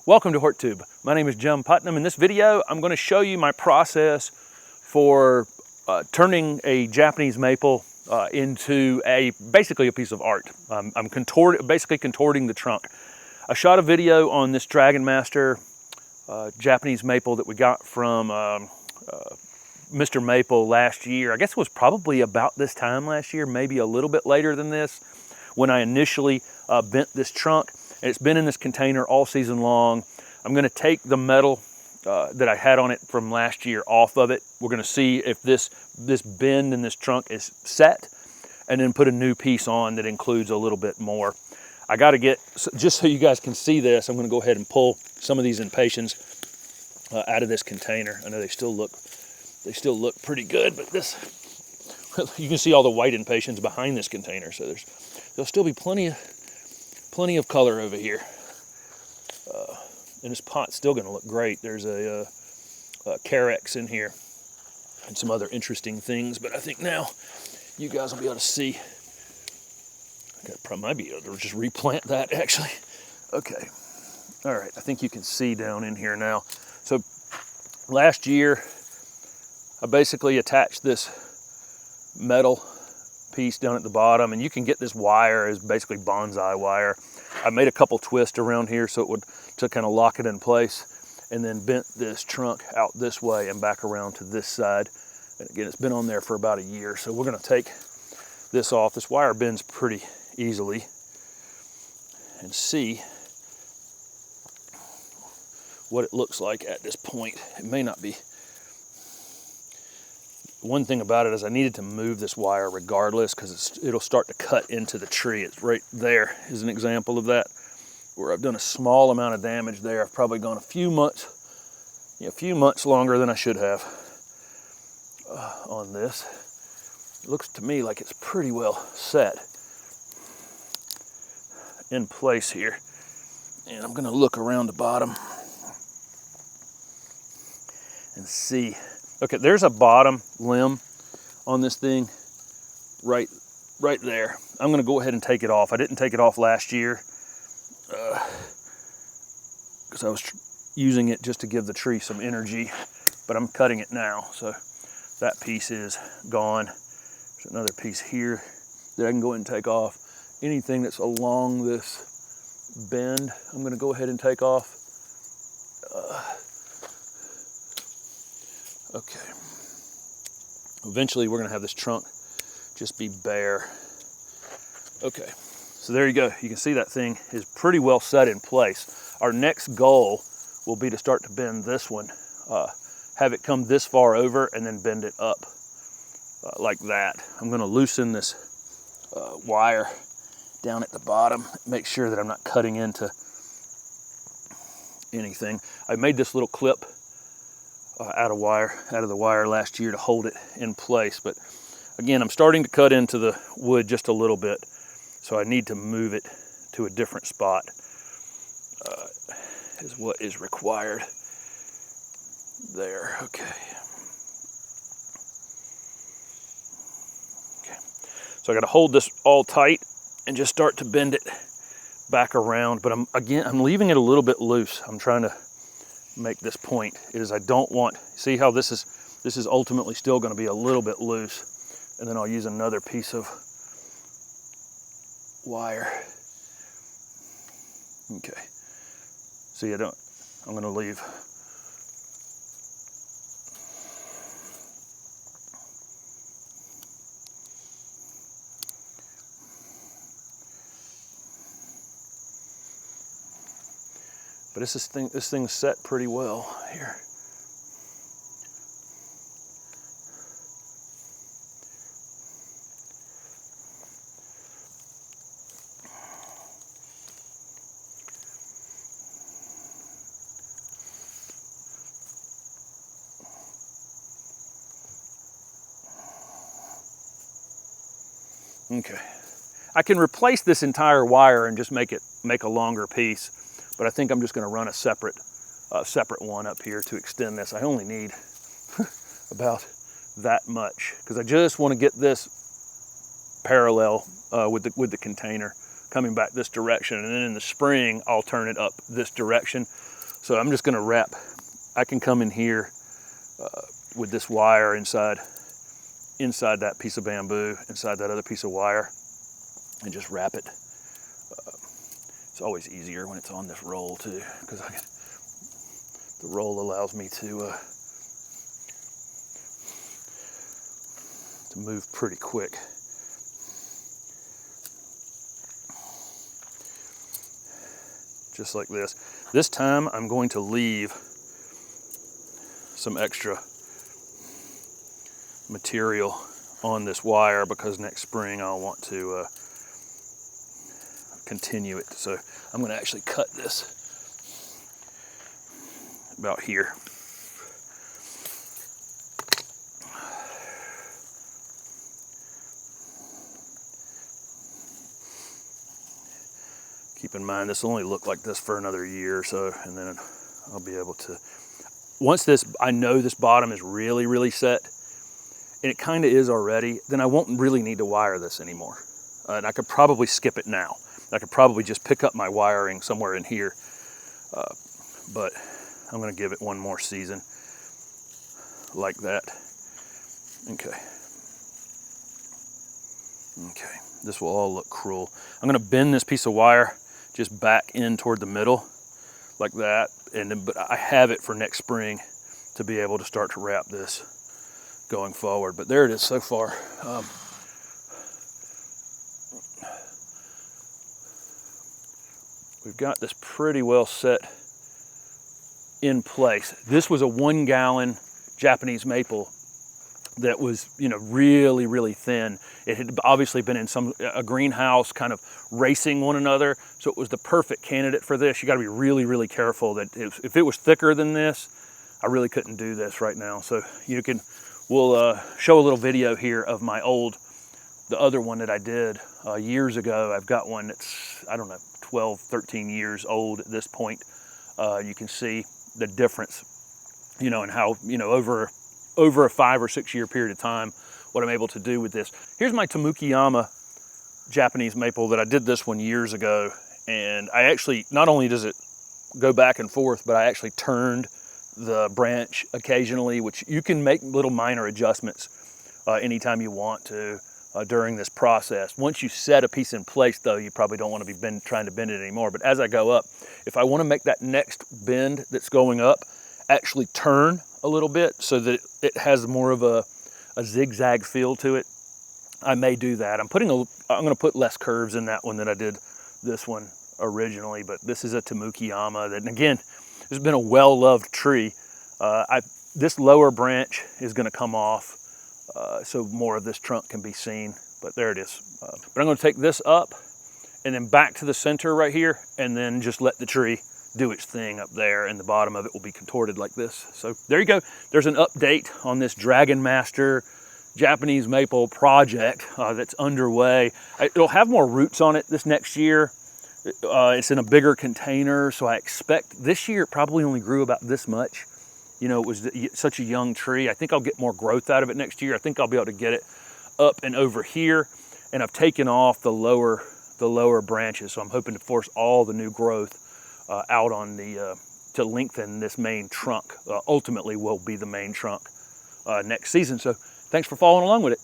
Welcome to HortTube. My name is Putnam. In this video, I'm going to show you my process for turning a Japanese maple into basically a piece of art. I'm basically contorting the trunk. I shot a video on this Dragon Master Japanese maple that we got from Mr. Maple last year. I guess it was probably about this time last year, maybe a little bit later than this, when I initially bent this trunk. And it's been in this container all season long. I'm going to take the metal that I had on it from last year off of it. We're going to see if this bend in this trunk is set, and then put a new piece on that includes a little bit more. I got to get, just so you guys can see this, I'm going to go ahead and pull some of these impatiens out of this container. I know they still look pretty good, but this, you can see all the white impatiens behind this container, so there'll still be plenty of color over here. And this pot's still going to look great. There's a carex in here and some other interesting things, but I think now you guys will be able to see. I might be able to just replant that, actually. Okay. All right, I think you can see down in here now. So last year, I basically attached this metal piece down at the bottom, and you can get this wire as basically bonsai wire. I made a couple twists around here to kind of lock it in place, and then bent this trunk out this way and back around to this side. And again, it's been on there for about a year, so we're going to take this off. This wire bends pretty easily, and see what it looks like at this point. It may not be. One thing about it is I needed to move this wire regardless, because it'll start to cut into the tree. It's right there is an example of that, where I've done a small amount of damage there. I've probably gone a few months longer than I should have on this. It looks to me like it's pretty well set in place here. And I'm gonna look around the bottom and see. Okay, there's a bottom limb on this thing right there. I'm gonna go ahead and take it off. I didn't take it off last year because I was using it just to give the tree some energy, but I'm cutting it now. So that piece is gone. There's another piece here that I can go ahead and take off. Anything that's along this bend, I'm gonna go ahead and take off. Okay. Eventually we're gonna have this trunk just be bare. Okay, so there you go. You can see that thing is pretty well set in place. Our next goal will be to start to bend this one, have it come this far over and then bend it up like that. I'm gonna loosen this wire down at the bottom, make sure that I'm not cutting into anything. I made this little clip out of the wire last year to hold it in place, but again, I'm starting to cut into the wood just a little bit, so I need to move it to a different spot is what is required there. Okay, so I got to hold this all tight and just start to bend it back around, but I'm leaving it a little bit loose. I'm trying to make this point is I don't want, see how this is ultimately still going to be a little bit loose, and then I'll use another piece of wire. Okay, see, I'm going to leave but this thing's set pretty well here. Okay, I can replace this entire wire and just make a longer piece, but I think I'm just going to run a separate one up here to extend this. I only need about that much because I just want to get this parallel with the container coming back this direction, and then in the spring I'll turn it up this direction. So I'm just going to wrap. I can come in here with this wire inside that piece of bamboo, inside that other piece of wire, and just wrap it. It's always easier when it's on this roll too, because the roll allows me to move pretty quick. Just like this. This time I'm going to leave some extra material on this wire because next spring I'll want to continue it. So I'm going to actually cut this about here. Keep in mind, this will only look like this for another year or so, and then I'll be able to, once I know this bottom is really, really set, and it kind of is already, then I won't really need to wire this anymore. And I could probably skip it now. I could probably just pick up my wiring somewhere in here, but I'm gonna give it one more season like that. Okay. Okay, this will all look cruel. I'm gonna bend this piece of wire just back in toward the middle like that, and then, but I have it for next spring to be able to start to wrap this going forward. But there it is so far. We've got this pretty well set in place. This was a 1 gallon Japanese maple that was, you know, really, really thin. It had obviously been in a greenhouse kind of racing one another. So it was the perfect candidate for this. You gotta be really, really careful that if it was thicker than this, I really couldn't do this right now. So we'll show a little video here of the other one that I did years ago. I've got one that's, I don't know, 12, 13 years old at this point. You can see the difference, you know, and how, you know, over a 5 or 6 year period of time, what I'm able to do with this. Here's my Tamukiyama Japanese maple that I did this one years ago. And I actually, not only does it go back and forth, but I actually turned the branch occasionally, which you can make little minor adjustments anytime you want to during this process. Once you set a piece in place though, you probably don't want to be trying to bend it anymore. But as I go up, if I want to make that next bend that's going up, actually turn a little bit so that it has more of a zigzag feel to it, I may do that. I'm going to put less curves in that one than I did this one originally, but this is a Tamukiyama that, and again, this has been a well-loved tree. This lower branch is going to come off, so more of this trunk can be seen, but there it is. But I'm going to take this up and then back to the center right here, and then just let the tree do its thing up there, and the bottom of it will be contorted like this. So there you go. There's an update on this Dragon Master Japanese maple project that's underway. It'll have more roots on it this next year. It's in a bigger container, so I expect this year it probably only grew about this much. You know, it was such a young tree. I think I'll get more growth out of it next year. I think I'll be able to get it up and over here, and I've taken off the lower branches, so I'm hoping to force all the new growth out on to lengthen this main trunk. Ultimately will be the main trunk next season. So thanks for following along with it.